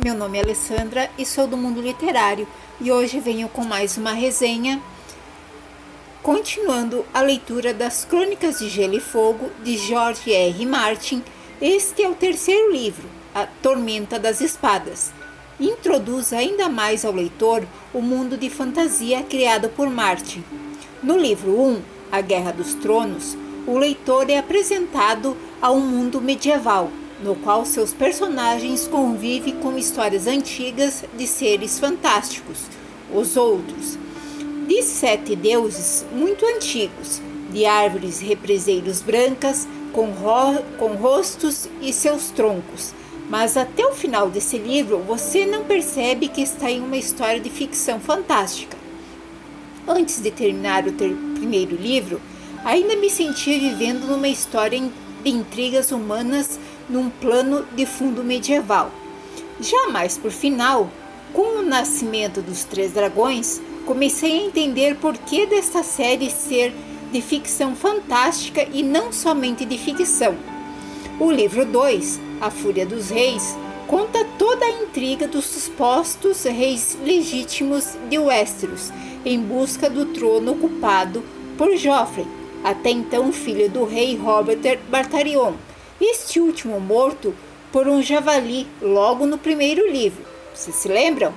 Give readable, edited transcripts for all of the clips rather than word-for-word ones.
Meu nome é Alessandra e sou do mundo literário e hoje venho com mais uma resenha, continuando a leitura das Crônicas de Gelo e Fogo de George R. Martin. Este é o terceiro livro, A Tormenta das Espadas. Introduz ainda mais ao leitor o mundo de fantasia criado por Martin. No livro 1, A Guerra dos Tronos, o leitor é apresentado a um mundo medieval, no qual seus personagens convivem com histórias antigas de seres fantásticos, os outros, de 7 deuses muito antigos, de árvores represeiros brancas, com rostos e seus troncos. Mas até o final desse livro, você não percebe que está em uma história de ficção fantástica. Antes de terminar o primeiro livro, ainda me sentia vivendo numa história de intrigas humanas num plano de fundo medieval. Já mais por final, com o nascimento dos 3 dragões, comecei a entender por que desta série ser de ficção fantástica e não somente de ficção. O livro 2, A Fúria dos Reis, conta toda a intriga dos supostos reis legítimos de Westeros, em busca do trono ocupado por Joffrey, até então filho do rei Robert Baratheon, este último morto por um javali logo no primeiro livro. Vocês se lembram?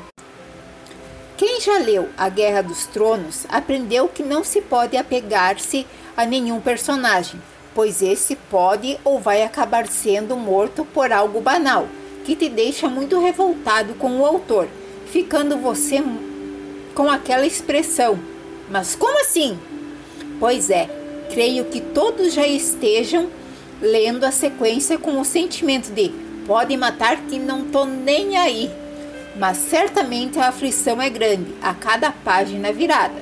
Quem já leu A Guerra dos Tronos aprendeu que não se pode apegar-se a nenhum personagem, pois esse pode ou vai acabar sendo morto por algo banal, que te deixa muito revoltado com o autor, ficando você com aquela expressão: mas como assim? Pois é, creio que todos já estejam lendo a sequência com o sentimento de pode matar que não tô nem aí. Mas certamente a aflição é grande a cada página virada.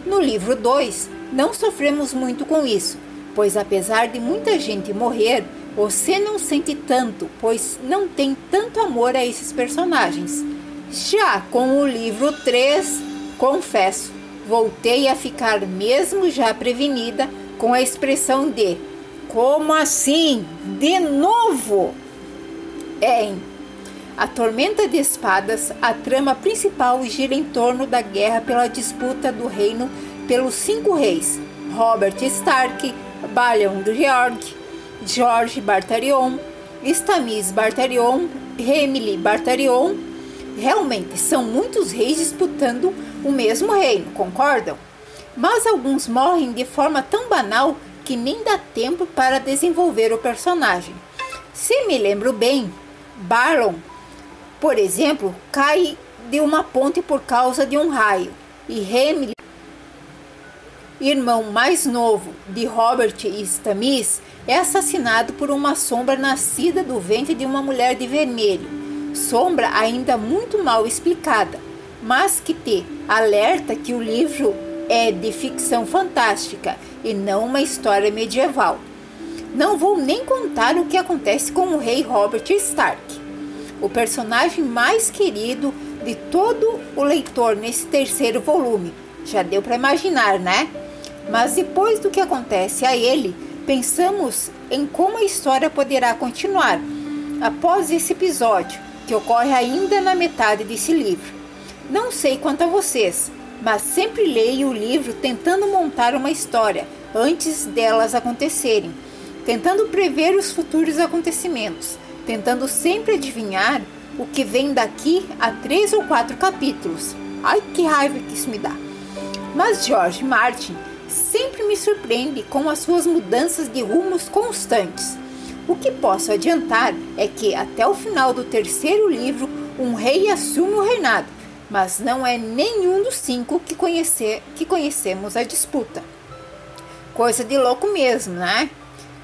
No livro 2, não sofremos muito com isso, pois apesar de muita gente morrer, você não sente tanto, pois não tem tanto amor a esses personagens. Já com o livro 3, confesso, voltei a ficar mesmo já prevenida com a expressão de como assim? De novo? Em A Tormenta de Espadas, a trama principal gira em torno da guerra pela disputa do reino pelos 5 reis: Robert Stark, Balon George, George Baratheon, Stannis Baratheon, Emily Baratheon. Realmente são muitos reis disputando o mesmo reino, concordam? Mas alguns morrem de forma tão banal que nem dá tempo para desenvolver o personagem. Se me lembro bem, Balon, por exemplo, cai de uma ponte por causa de um raio, e Emily, irmão mais novo de Robert e Stannis, é assassinado por uma sombra nascida do ventre de uma mulher de vermelho, sombra ainda muito mal explicada, mas que te alerta que o livro é de ficção fantástica e não uma história medieval. Não vou nem contar o que acontece com o rei Robert Stark, o personagem mais querido de todo o leitor nesse terceiro volume. Já deu para imaginar, né? Mas depois do que acontece a ele, pensamos em como a história poderá continuar após esse episódio, que ocorre ainda na metade desse livro. Não sei quanto a vocês, mas sempre leio o livro tentando montar uma história antes delas acontecerem, tentando prever os futuros acontecimentos, tentando sempre adivinhar o que vem daqui a 3 ou 4 capítulos. Ai, que raiva que isso me dá! Mas George Martin sempre me surpreende com as suas mudanças de rumos constantes. O que posso adiantar é que até o final do terceiro livro, um rei assume o reinado, mas não é nenhum dos 5 que conhecemos a disputa. Coisa de louco mesmo, né?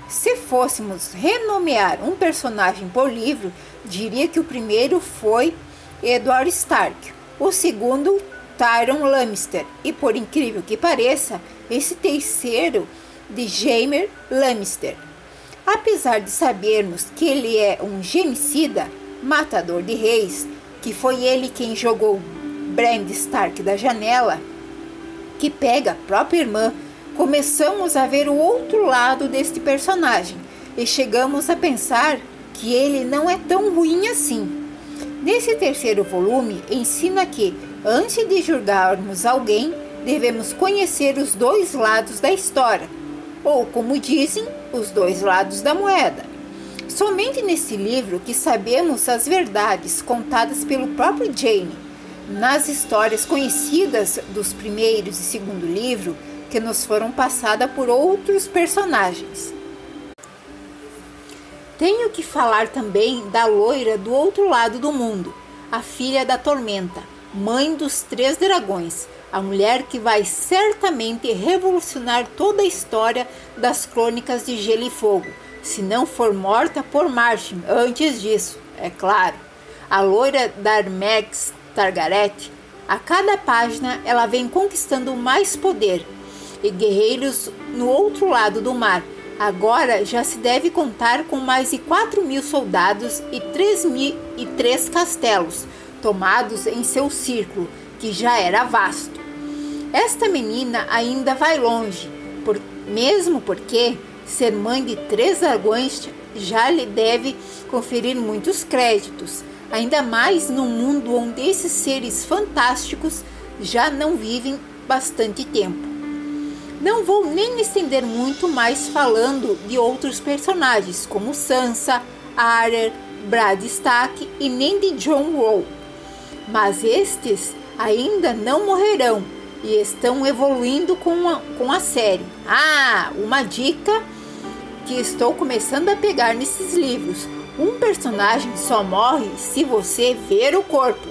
Se fôssemos renomear um personagem por livro, diria que o primeiro foi Eddard Stark, o segundo Tyrion Lannister e, por incrível que pareça, esse terceiro de Jaime Lannister. Apesar de sabermos que ele é um genocida, matador de reis, que foi ele quem jogou Bran Stark da janela, que pega a própria irmã, começamos a ver o outro lado deste personagem e chegamos a pensar que ele não é tão ruim assim. Nesse terceiro volume, ensina que, antes de julgarmos alguém, devemos conhecer os dois lados da história, ou, como dizem, os dois lados da moeda. Somente nesse livro que sabemos as verdades contadas pelo próprio Jamie. Nas histórias conhecidas dos primeiros e segundo livro, que nos foram passadas por outros personagens. Tenho que falar também da loira do outro lado do mundo, a filha da tormenta, mãe dos 3 dragões, a mulher que vai certamente revolucionar toda a história das crônicas de Gelo e Fogo, se não for morta por Martin antes disso, é claro. A loira Daenerys Targaryen, a cada página ela vem conquistando mais poder, e guerreiros no outro lado do mar. Agora já se deve contar com mais de 4.000 soldados e 3.003 castelos tomados em seu círculo, que já era vasto. Esta menina ainda vai longe, mesmo porque ser mãe de 3 dragões já lhe deve conferir muitos créditos, ainda mais num mundo onde esses seres fantásticos já não vivem bastante tempo. Não vou nem me estender muito mais falando de outros personagens, como Sansa, Arya, Bran Stark e nem de Jon Snow. Mas estes ainda não morrerão e estão evoluindo com a série. Uma dica que estou começando a pegar nesses livros. Um personagem só morre se você ver o corpo.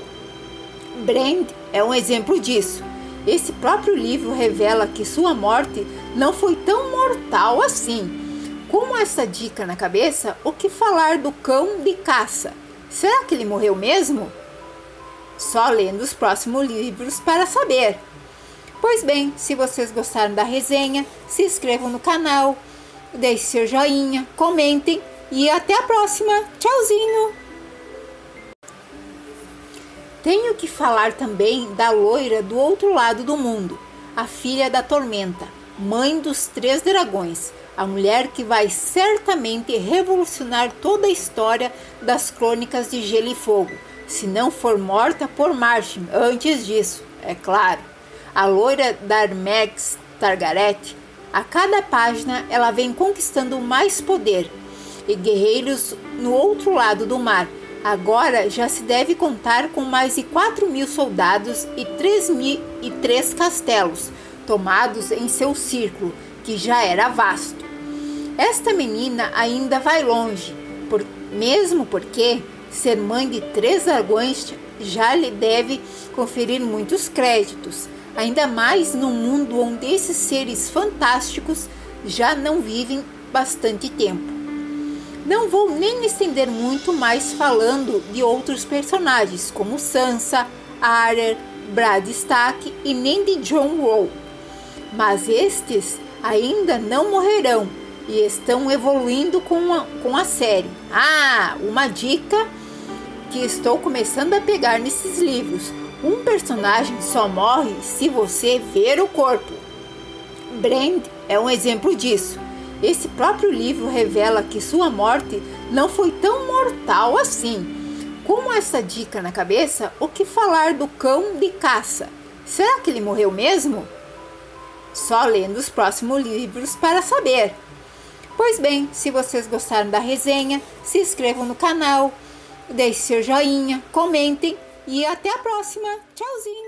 Bran é um exemplo disso. Esse próprio livro revela que sua morte não foi tão mortal assim. Com essa dica na cabeça, o que falar do cão de caça? Será que ele morreu mesmo? Só lendo os próximos livros para saber. Pois bem, se vocês gostaram da resenha, se inscrevam no canal, deixem seu joinha, comentem e até a próxima. Tchauzinho! Tenho que falar também da loira do outro lado do mundo, a filha da tormenta, mãe dos 3 dragões, a mulher que vai certamente revolucionar toda a história das crônicas de Gelo e Fogo, se não for morta por Martin antes disso, é claro. A loira Daenerys Targaryen, a cada página ela vem conquistando mais poder, e guerreiros no outro lado do mar. Agora já se deve contar com mais de 4.000 soldados e 3.003 castelos tomados em seu círculo, que já era vasto. Esta menina ainda vai longe, mesmo porque ser mãe de 3 dragões já lhe deve conferir muitos créditos, ainda mais num mundo onde esses seres fantásticos já não vivem bastante tempo. Não vou nem me estender muito mais falando de outros personagens, como Sansa, Arya, Bran Stark e nem de Jon Snow. Mas estes ainda não morrerão e estão evoluindo com a série. Uma dica que estou começando a pegar nesses livros. Um personagem só morre se você ver o corpo. Bran é um exemplo disso. Esse próprio livro revela que sua morte não foi tão mortal assim. Com essa dica na cabeça, o que falar do cão de caça? Será que ele morreu mesmo? Só lendo os próximos livros para saber. Pois bem, se vocês gostaram da resenha, se inscrevam no canal, deixem seu joinha, comentem e até a próxima. Tchauzinho!